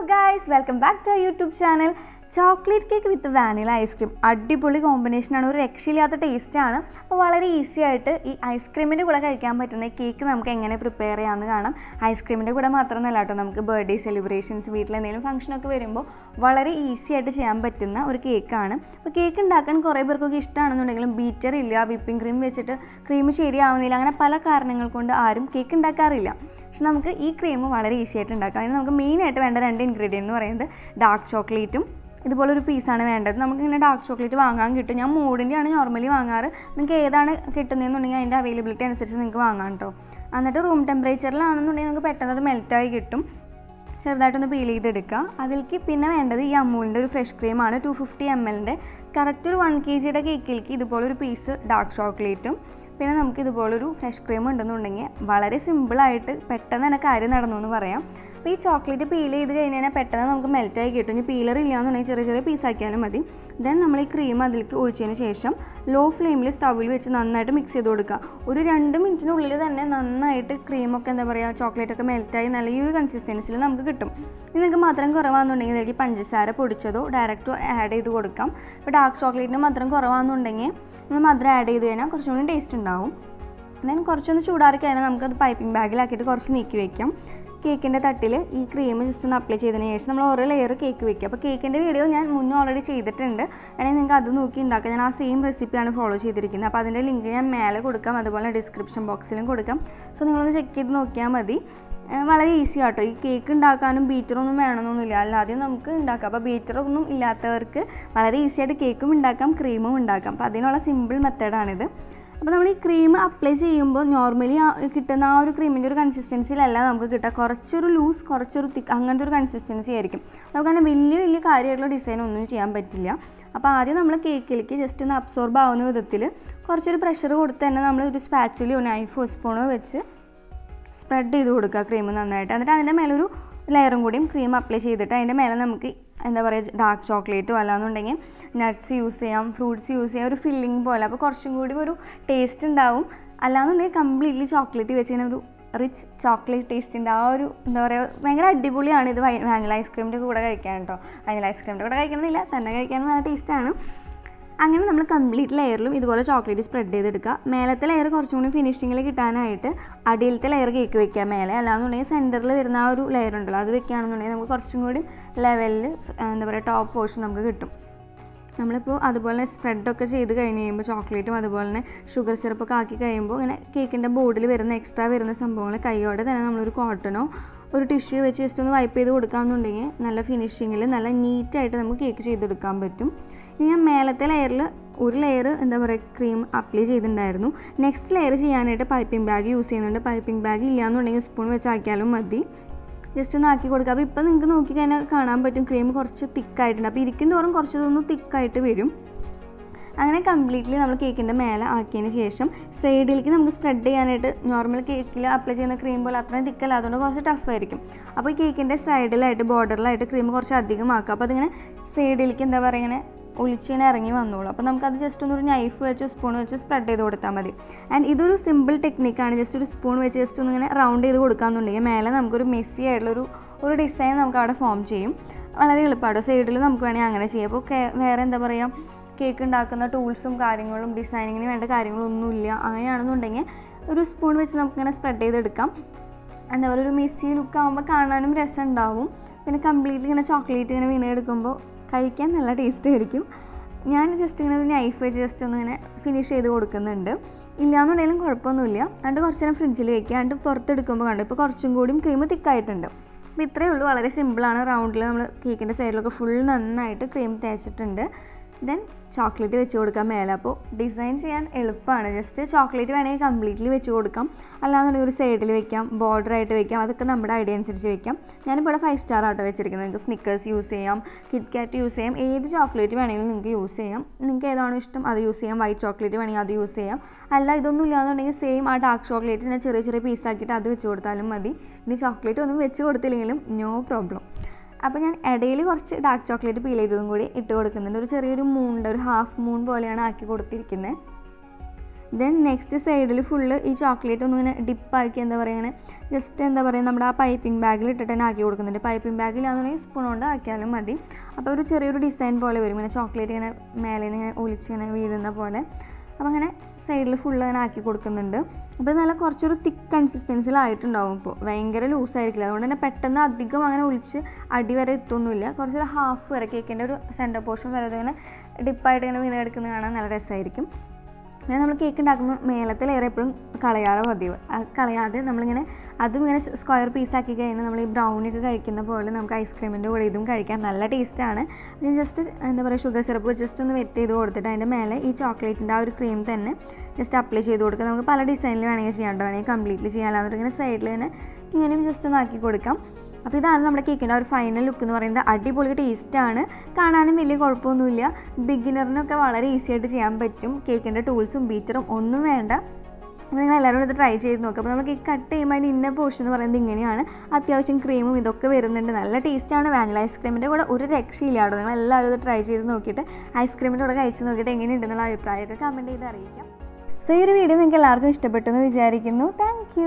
guys, welcome back to our YouTube channel. Chocolate cake with vanilla ice cream അടിപൊളി കോമ്പിനേഷനാണ്. ഒരു രക്ഷയില്ലാത്ത ടേസ്റ്റാണ്. അപ്പോൾ വളരെ ഈസി ആയിട്ട് ഈ ഐസ്ക്രീമിൻ്റെ കൂടെ കഴിക്കാൻ പറ്റുന്ന കേക്ക് നമുക്ക് എങ്ങനെ പ്രിപ്പയർ ചെയ്യാമെന്ന് കാണാം. ഐസ്ക്രീമിൻ്റെ കൂടെ മാത്രമല്ല കേട്ടോ, നമുക്ക് ബർത്ത്ഡേ സെലിബ്രേഷൻസ്, വീട്ടിലെന്തെങ്കിലും ഫംഗ്ഷനൊക്കെ വരുമ്പോൾ വളരെ ഈസി ആയിട്ട് ചെയ്യാൻ പറ്റുന്ന ഒരു കേക്കാണ്. അപ്പോൾ കേക്ക് ഉണ്ടാക്കാൻ കുറേ പേർക്കൊക്കെ ഇഷ്ടമാണെന്നുണ്ടെങ്കിലും ബീറ്റർ ഇല്ല, വിപ്പിംഗ് ക്രീം വെച്ചിട്ട് ക്രീം ശരിയാവുന്നില്ല, അങ്ങനെ പല കാരണങ്ങൾ കൊണ്ട് ആരും കേക്ക് ഉണ്ടാക്കാറില്ല. പക്ഷെ നമുക്ക് ഈ ക്രീം വളരെ ഈസി ആയിട്ട് ഉണ്ടാക്കാം. അതിന് നമുക്ക് മെയിനായിട്ട് വേണ്ട 2 ഇൻഗ്രീഡിയൻ്റ് എന്ന് പറയുന്നത് ഡാർക്ക് ചോക്ലേറ്റും ഇതുപോലൊരു പീസാണ് വേണ്ടത്. നമുക്കിങ്ങനെ ഡാർക്ക് ചോക്ലേറ്റ് വാങ്ങാൻ കിട്ടും. ഞാൻ മോഡിൻ്റെയാണ് നോർമലി വാങ്ങാറ്. നിങ്ങൾക്ക് ഏതാണ് കിട്ടുന്നതെന്നുണ്ടെങ്കിൽ അതിൻ്റെ അവൈലബിലിറ്റി അനുസരിച്ച് നിങ്ങൾക്ക് വാങ്ങാം കേട്ടോ. എന്നിട്ട് റൂം ടെമ്പറേച്ചറിലാണെന്നുണ്ടെങ്കിൽ നമുക്ക് പെട്ടെന്ന് അത് മെൽറ്റായി കിട്ടും. ചെറുതായിട്ടൊന്ന് പീൽ ചെയ്തെടുക്കുക. അതിലേക്ക് പിന്നെ വേണ്ടത് ഈ അമൂലിൻ്റെ ഒരു ഫ്രഷ് ക്രീമാണ്. 250 ml കറക്റ്റ് ഒരു 1 kg കേക്കിലേക്ക് ഇതുപോലൊരു പീസ് ഡാർക്ക് ചോക്ലേറ്റും പിന്നെ നമുക്ക് ഇതുപോലൊരു ഫ്രഷ് ക്രീം ഉണ്ടെന്നുണ്ടെങ്കിൽ വളരെ സിമ്പിളായിട്ട് പെട്ടെന്ന് തന്നെ കാര്യം നടന്നു എന്ന് പറയാം. അപ്പോൾ ഈ ചോക്ലേറ്റ് പീൽ ചെയ്ത് കഴിഞ്ഞാൽ പെട്ടെന്ന് നമുക്ക് മെൽറ്റായി കിട്ടും. ഇനി പീലർ ഇല്ലയെന്നുണ്ടെങ്കിൽ ചെറിയ ചെറിയ പീസാക്കിയാലും മതി. ദെൻ നമ്മൾ ഈ ക്രീം അതിലേക്ക് ഒഴിച്ചതിന് ശേഷം ലോ ഫ്ലെയിമിൽ സ്റ്റൗവിൽ വെച്ച് നന്നായിട്ട് മിക്സ് ചെയ്ത് കൊടുക്കുക. ഒരു 2 മിനിറ്റിനുള്ളിൽ തന്നെ നന്നായിട്ട് ക്രീമൊക്കെ എന്താ പറയുക, ചോക്ലേറ്റൊക്കെ മെൽറ്റായി നല്ല ഈ ഒരു കൺസിസ്റ്റൻസിൽ നമുക്ക് കിട്ടും. ഇനി നിങ്ങൾക്ക് മധുരം കുറവാണെന്നുണ്ടെങ്കിൽ ഇതിലേക്ക് പഞ്ചസാര പൊടിച്ചതോ ഡയറക്റ്റ് ആഡ് ചെയ്ത് കൊടുക്കാം. ഇപ്പോൾ ഡാർക്ക് ചോക്ലേറ്റിന് മധുരം കുറവാണെന്നുണ്ടെങ്കിൽ നമ്മൾ മധുരം ആഡ് ചെയ്ത് കഴിഞ്ഞാൽ കുറച്ചും കൂടി ടേസ്റ്റ് ഉണ്ടാവും. ദെൻ കുറച്ചൊന്ന് ചൂടാറി കഴിഞ്ഞാൽ നമുക്കത് പൈപ്പിംഗ് ബാഗിലാക്കിയിട്ട് കുറച്ച് നീക്കി വയ്ക്കാം. കേക്കിൻ്റെ തട്ടിൽ ഈ ക്രീം ജസ്റ്റ് ഒന്ന് അപ്ലൈ ചെയ്തതിന് ശേഷം നമ്മൾ ഓരോ ലെയർ കേക്ക് വെക്കുക. അപ്പോൾ കേക്കിൻ്റെ വീഡിയോ ഞാൻ മുന്നേ ഓൾറെഡി ചെയ്തിട്ടുണ്ട്. അല്ലെങ്കിൽ നിങ്ങൾക്ക് അത് നോക്കി ഉണ്ടാക്കാം. ഞാൻ ആ സെയിം റെസിപ്പിയാണ് ഫോളോ ചെയ്തിരിക്കുന്നത്. അപ്പോൾ അതിൻ്റെ ലിങ്ക് ഞാൻ മേലെ കൊടുക്കാം, അതുപോലെ ഡിസ്ക്രിപ്ഷൻ ബോക്സിലും കൊടുക്കാം. സോ നിങ്ങളൊന്ന് ചെക്ക് ചെയ്ത് നോക്കിയാൽ മതി. വളരെ ഈസി ആട്ടോ. ഈ കേക്ക് ഉണ്ടാക്കാനും ബീറ്ററൊന്നും വേണമെന്നൊന്നുമില്ല, അല്ലാതെ നമുക്ക് ഉണ്ടാക്കാം. അപ്പോൾ ബീറ്ററൊന്നും ഇല്ലാത്തവർക്ക് വളരെ ഈസി ആയിട്ട് കേക്കും ഉണ്ടാക്കാം, ക്രീമും ഉണ്ടാക്കാം. അപ്പോൾ അതിനുള്ള സിമ്പിൾ മെത്തേഡാണിത്. അപ്പോൾ നമ്മൾ ഈ ക്രീം അപ്ലൈ ചെയ്യുമ്പോൾ നോർമലി കിട്ടുന്ന ആ ഒരു ക്രീമിൻ്റെ ഒരു കൺസിസ്റ്റൻസിയിലല്ല നമുക്ക് കിട്ടുക. കുറച്ചൊരു ലൂസ്, കുറച്ചൊരു തിക്ക്, അങ്ങനത്തെ ഒരു കൺസിസ്റ്റൻസി ആയിരിക്കും. നമുക്കങ്ങനെ വലിയ കാര്യമായിട്ടുള്ള ഡിസൈൻ ഒന്നും ചെയ്യാൻ പറ്റില്ല. അപ്പോൾ ആദ്യം നമ്മൾ കേക്കിലേക്ക് ജസ്റ്റ് ഒന്ന് അബ്സോർബ് ആവുന്ന വിധത്തിൽ കുറച്ചൊരു പ്രഷർ കൊടുത്ത് തന്നെ നമ്മൾ ഒരു സ്പാച്ചിലോ നൈഫോ സ്പൂണോ വെച്ച് സ്പ്രെഡ് ചെയ്ത് കൊടുക്കുക ക്രീം നന്നായിട്ട്. എന്നിട്ട് അതിൻ്റെ മേലൊരു ലെയറും കൂടിയും ക്രീം അപ്ലൈ ചെയ്തിട്ട് അതിൻ്റെ മേലെ നമുക്ക് എന്താ പറയുക, ഡാർക്ക് ചോക്ലേറ്റോ അല്ലാന്നുണ്ടെങ്കിൽ നട്ട്സ് യൂസ് ചെയ്യാം, ഫ്രൂട്ട്സ് യൂസ് ചെയ്യാം, ഒരു ഫില്ലിംഗ് പോലെ. അപ്പോൾ കുറച്ചും കൂടി ഒരു ടേസ്റ്റ് ഉണ്ടാവും. അല്ലാന്നുണ്ടെങ്കിൽ കംപ്ലീറ്റ്ലി ചോക്ലേറ്റ് വെച്ച് കഴിഞ്ഞാൽ ഒരു റിച്ച് ചോക്ലേറ്റ് ടേസ്റ്റിൻ്റെ ആ ഒരു എന്താ പറയുക, ഭയങ്കര അടിപൊളിയാണ് ഇത് വാനില ഐസ്ക്രീമിൻ്റെ കൂടെ കഴിക്കാൻ കേട്ടോ. വാനില ഐസ്ക്രീമിൻ്റെ കൂടെ കഴിക്കണമെന്നില്ല, തന്നെ കഴിക്കാൻ നല്ല ടേസ്റ്റാണ്. അങ്ങനെ നമ്മൾ കംപ്ലീറ്റ് ലെയറിലും ഇതുപോലെ ചോക്ലേറ്റ് സ്പ്രെഡ് ചെയ്തെടുക്കുക. മേലത്തെ ലെയർ കുറച്ചും കൂടി ഫിനിഷിങ്ങിൽ കിട്ടാനായിട്ട് അടിയിലത്തെ ലെയർ കേക്ക് വെക്കുക മേലെ. അല്ലാന്നുണ്ടെങ്കിൽ സെൻറ്ററിൽ വരുന്ന ആ ഒരു ലെയർ ഉണ്ടല്ലോ, അത് വെക്കുകയാണെന്നുണ്ടെങ്കിൽ നമുക്ക് കുറച്ചും കൂടി ലെവലിൽ എന്താ പറയുക ടോപ്പ് പോർഷൻ നമുക്ക് കിട്ടും. നമ്മളിപ്പോൾ അതുപോലെ സ്പ്രെഡൊക്കെ ചെയ്ത് കഴിഞ്ഞ് കഴിയുമ്പോൾ ചോക്ലേറ്റും അതുപോലെ തന്നെ ഷുഗർ സിറപ്പൊക്കെ ആക്കി കഴിയുമ്പോൾ ഇങ്ങനെ കേക്കിൻ്റെ ബോർഡിൽ വരുന്ന എക്സ്ട്രാ വരുന്ന സംഭവങ്ങൾ കൈയോടെ തന്നെ നമ്മളൊരു കോട്ടണോ ഒരു ടിഷ്യൂ വെച്ച് ജസ്റ്റ് ഒന്ന് വൈപ്പ് ചെയ്ത് കൊടുക്കാമെന്നുണ്ടെങ്കിൽ നല്ല ഫിനിഷിങ്ങിൽ നല്ല നീറ്റായിട്ട് നമുക്ക് കേക്ക് ചെയ്തെടുക്കാൻ പറ്റും. ഇനി ഞാൻ മേലത്തെ ലെയറിൽ ഒരു ലെയർ എന്താ പറയുക ക്രീം അപ്ലൈ ചെയ്തിട്ടുണ്ടായിരുന്നു. നെക്സ്റ്റ് ലെയർ ചെയ്യാനായിട്ട് പൈപ്പിംഗ് ബാഗ് യൂസ് ചെയ്യുന്നുണ്ട്. പൈപ്പിംഗ് ബാഗ് ഇല്ലയെന്നുണ്ടെങ്കിൽ സ്പൂൺ വെച്ച് ആക്കിയാലും മതി. ജസ്റ്റ് ഒന്ന് ആക്കി കൊടുക്കുക. അപ്പോൾ ഇപ്പോൾ നിങ്ങൾക്ക് നോക്കി കഴിഞ്ഞാൽ കാണാൻ പറ്റും ക്രീം കുറച്ച് തിക്കായിട്ടുണ്ട്. അപ്പോൾ ഇരിക്കും തോറും കുറച്ചൊന്ന് തിക്കായിട്ട് വരും. അങ്ങനെ കംപ്ലീറ്റ്ലി നമ്മൾ കേക്കിൻ്റെ മേലെ ആക്കിയതിന് ശേഷം സൈഡിലേക്ക് നമുക്ക് സ്പ്രെഡ് ചെയ്യാനായിട്ട് നോർമൽ കേക്കിൽ അപ്ലൈ ചെയ്യുന്ന ക്രീം പോലെ അത്രയും തിക്കല്ല, അതുകൊണ്ട് കുറച്ച് ടഫായിരിക്കും. അപ്പോൾ ഈ കേക്കിൻ്റെ സൈഡിലായിട്ട് ബോർഡറിലായിട്ട് ക്രീം കുറച്ച് അധികം ആക്കുക. അപ്പോൾ അതിങ്ങനെ സൈഡിലേക്ക് എന്താ പറയുക ഇങ്ങനെ ഒളിച്ചിങ്ങനെ ഇറങ്ങി വന്നോളൂ. അപ്പോൾ നമുക്കത് ജസ്റ്റ് ഒന്നൊരു നൈഫ് വെച്ച് സ്പൂൺ വെച്ച് സ്പ്രെഡ് ചെയ്ത് കൊടുത്താൽ മതി. ആൻഡ് ഇതൊരു സിമ്പിൾ ടെക്നിക്കാണ്. ജസ്റ്റ് ഒരു സ്പൂൺ വെച്ച് ജസ്റ്റ് ഒന്നിങ്ങനെ റൗണ്ട് ചെയ്ത് കൊടുക്കാമെന്നുണ്ടെങ്കിൽ മേലെ നമുക്കൊരു മെസ്സി ആയിട്ടുള്ളൊരു ഡിസൈൻ നമുക്ക് അവിടെ ഫോം ചെയ്യും. വളരെ എളുപ്പമാണ്. സൈഡിൽ നമുക്ക് വേണമെങ്കിൽ അങ്ങനെ ചെയ്യാം. അപ്പോൾ വേറെ എന്താ പറയുക, കേക്ക് ഉണ്ടാക്കുന്ന ടൂൾസും കാര്യങ്ങളും ഡിസൈനിങ്ങിന് വേണ്ട കാര്യങ്ങളൊന്നുമില്ല. അങ്ങനെയാണെന്നുണ്ടെങ്കിൽ ഒരു സ്പൂൺ വെച്ച് നമുക്കിങ്ങനെ സ്പ്രെഡ് ചെയ്തെടുക്കാം. എന്താ പറയുക, ഒരു മെസ്സി ലുക്ക് ആകുമ്പോൾ കാണാനും രസം ഉണ്ടാവും. പിന്നെ കംപ്ലീറ്റ്ലി ഇങ്ങനെ ചോക്ലേറ്റ് ഇങ്ങനെ വീണെടുക്കുമ്പോൾ കഴിക്കാൻ നല്ല ടേസ്റ്റ് ആയിരിക്കും. ഞാൻ ജസ്റ്റ് ഇങ്ങനെ ഒരു നൈഫ് വെച്ച് ജസ്റ്റ് ഒന്ന് ഇങ്ങനെ ഫിനിഷ് ചെയ്ത് കൊടുക്കുന്നുണ്ട്. ഇല്ലയെന്നുണ്ടെങ്കിലും കുഴപ്പമൊന്നുമില്ല. എന്നിട്ട് കുറച്ച് നേരം ഫ്രിഡ്ജിൽ വയ്ക്കുക. എന്നിട്ട് പുറത്തെടുക്കുമ്പോൾ കണ്ടു ഇപ്പോൾ കുറച്ചും കൂടിയും ക്രീം തിക്കായിട്ടുണ്ട്. അപ്പോൾ ഇത്രയേ ഉള്ളൂ. വളരെ സിമ്പിളാണ്. റൗണ്ടിൽ നമ്മൾ കേക്കിൻ്റെ സൈഡിലൊക്കെ ഫുൾ നന്നായിട്ട് ക്രീം തേച്ചിട്ടുണ്ട്. ദെൻ ചോക്ലേറ്റ് വെച്ച് കൊടുക്കാം മേലെ. അപ്പോൾ ഡിസൈൻ ചെയ്യാൻ എളുപ്പമാണ്. ജസ്റ്റ് ചോക്ലേറ്റ് വേണമെങ്കിൽ കംപ്ലീറ്റ്ലി വെച്ച് കൊടുക്കാം, അല്ലാന്നുണ്ടെങ്കിൽ ഒരു സൈഡിൽ വെക്കാം, ബോർഡറായിട്ട് വെക്കാം. അതൊക്കെ നമ്മുടെ ഐഡിയ അനുസരിച്ച് വെക്കാം. ഞാനിപ്പോൾ ഇവിടെ 5 സ്റ്റാർ ആട്ടോ വെച്ചിരിക്കുന്നത്. നിങ്ങൾക്ക് സ്നിക്കേഴ്സ് യൂസ് ചെയ്യാം, കിറ്റ് കാറ്റ് യൂസ് ചെയ്യാം, ഏത് ചോക്ലേറ്റ് വേണമെങ്കിലും നിങ്ങൾക്ക് യൂസ് ചെയ്യാം. നിങ്ങൾക്ക് ഏതാണോ ഇഷ്ടം അത് യൂസ് ചെയ്യാം. വൈറ്റ് ചോക്ലേറ്റ് വേണമെങ്കിൽ അത് യൂസ് ചെയ്യാം. അല്ല ഇതൊന്നും ഇല്ലാന്നുണ്ടെങ്കിൽ സെയിം ആ ഡാർക്ക് ചോക്ലേറ്റിനെ ചെറിയ ചെറിയ പീസാക്കിയിട്ട് അത് വെച്ച് കൊടുത്താലും മതി. ഇനി ചോക്ലേറ്റ് ഒന്നും വെച്ച് കൊടുത്തില്ലെങ്കിലും നോ പ്രോബ്ലം. അപ്പോൾ ഞാൻ ഇടയിൽ കുറച്ച് ഡാർക്ക് ചോക്ലേറ്റ് പീൽ ചെയ്തതും കൂടി ഇട്ട് കൊടുക്കുന്നുണ്ട്. ഒരു ചെറിയൊരു മൂണിൻ്റെ ഒരു ഹാഫ് മൂൺ പോലെയാണ് ആക്കി കൊടുത്തിരിക്കുന്നത്. ദെൻ നെക്സ്റ്റ് സൈഡിൽ ഫുള്ള് ഈ ചോക്ലേറ്റ് ഒന്നും ഇങ്ങനെ ഡിപ്പാക്കി എന്താ പറയുക ഇങ്ങനെ ജസ്റ്റ് എന്താ പറയുക നമ്മുടെ ആ പൈപ്പിംഗ് ബാഗിൽ ഇട്ടിട്ട് തന്നെ ആക്കി കൊടുക്കുന്നുണ്ട്. പൈപ്പിംഗ് ബാഗിലാണെന്നുണ്ടെങ്കിൽ സ്പൂൺ കൊണ്ട് ആക്കിയാലും മതി. അപ്പോൾ ഒരു ചെറിയൊരു ഡിസൈൻ പോലെ വരും, ഇങ്ങനെ ചോക്ലേറ്റ് ഇങ്ങനെ മേലെ നിന്ന് ഇങ്ങനെ ഒലിച്ചിങ്ങനെ വീഴുന്ന പോലെ. അപ്പോൾ അങ്ങനെ സൈഡിൽ ഫുള്ള് അങ്ങനെ ആക്കി കൊടുക്കുന്നുണ്ട്. അപ്പോൾ നല്ല കുറച്ചൊരു തിക്ക് കൺസിസ്റ്റൻസിലായിട്ടുണ്ടാവും. ഇപ്പോൾ ഭയങ്കര ലൂസായിരിക്കില്ല, അതുകൊണ്ട് തന്നെ പെട്ടെന്ന് അധികം അങ്ങനെ ഒലിച്ച് അടി വരെ എത്തൊന്നുമില്ല. കുറച്ചൊരു ഹാഫ് വരെ കേക്കിൻ്റെ ഒരു സെൻറ്റർ പോർഷൻ വരെ ഇങ്ങനെ ഡിപ്പായിട്ട് ഇങ്ങനെ വീണ് കിടക്കുന്നത് കാണാൻ നല്ല രസമായിരിക്കും. പിന്നെ നമ്മൾ കേക്ക് ഉണ്ടാക്കുമ്പോൾ മേലത്തെ ലെയർ എപ്പോഴും കളയാതെ പതിവ്. കളയാതെ നമ്മളിങ്ങനെ അതും ഇങ്ങനെ സ്ക്വയർ പീസാക്കി കഴിഞ്ഞാൽ നമ്മൾ ഈ ബ്രൗണിയൊക്കെ കഴിക്കുന്ന പോലെ നമുക്ക് ഐസ്ക്രീമിൻ്റെ കൂടെ ഇതും കഴിക്കാൻ നല്ല ടേസ്റ്റാണ്. ഞാൻ ജസ്റ്റ് എന്താ പറയുക ഷുഗർ സിറപ്പ് ജസ്റ്റ് ഒന്ന് വെറ്റ് ചെയ്ത് കൊടുത്തിട്ട് അതിൻ്റെ മേലെ ഈ ചോക്ലേറ്റിൻ്റെ ആ ഒരു ക്രീം തന്നെ ജസ്റ്റ് അപ്ലൈ ചെയ്ത് കൊടുക്കുക. നമുക്ക് പല ഡിസൈനിൽ വേണമെങ്കിൽ ചെയ്യാണ്ടോ, വേണമെങ്കിൽ കംപ്ലീറ്റ്ലി ചെയ്യാനാകും. ഇങ്ങനെ സൈഡിൽ തന്നെ ഇങ്ങനെയും ജസ്റ്റ് ഒന്ന് ആക്കി കൊടുക്കാം. അപ്പോൾ ഇതാണ് നമ്മുടെ കേക്കിൻ്റെ ഒരു ഫൈനൽ ലുക്ക് എന്ന് പറയുന്നത്. അടിപൊളി ടേസ്റ്റാണ്, കാണാനും വലിയ കുഴപ്പമൊന്നുമില്ല. ബിഗിനറിനൊക്കെ വളരെ ഈസി ആയിട്ട് ചെയ്യാൻ പറ്റും. കേക്കിൻ്റെ ടൂൾസും ബീറ്ററും ഒന്നും വേണ്ട. നിങ്ങൾ എല്ലാവരും ഇത് ട്രൈ ചെയ്ത് നോക്കുക. അപ്പോൾ നമ്മൾ കേക്ക് കട്ട് ചെയ്യുമ്പോൾ അതിൻ്റെ ഇന്ന പോർഷൻ എന്ന് പറയുന്നത് ഇങ്ങനെയാണ്. അത്യാവശ്യം ക്രീമും ഇതൊക്കെ വരുന്നുണ്ട്, നല്ല ടേസ്റ്റാണ്. വാനില ഐസ്ക്രീമിൻ്റെ കൂടെ ഒരു രക്ഷയില്ല കേട്ടോ. നിങ്ങൾ എല്ലാവരും ഇത് ട്രൈ ചെയ്ത് നോക്കിയിട്ട് ഐസ്ക്രീമിൻ്റെ കൂടെ കഴിച്ച് നോക്കിയിട്ട് എങ്ങനെയുണ്ടെന്നുള്ള അഭിപ്രായമൊക്കെ കമൻറ്റ് ചെയ്ത് അറിയിക്കാം. സോ ഈ ഒരു വീഡിയോ നിങ്ങൾക്ക് എല്ലാവർക്കും ഇഷ്ടപ്പെട്ടെന്ന് വിചാരിക്കുന്നു. താങ്ക്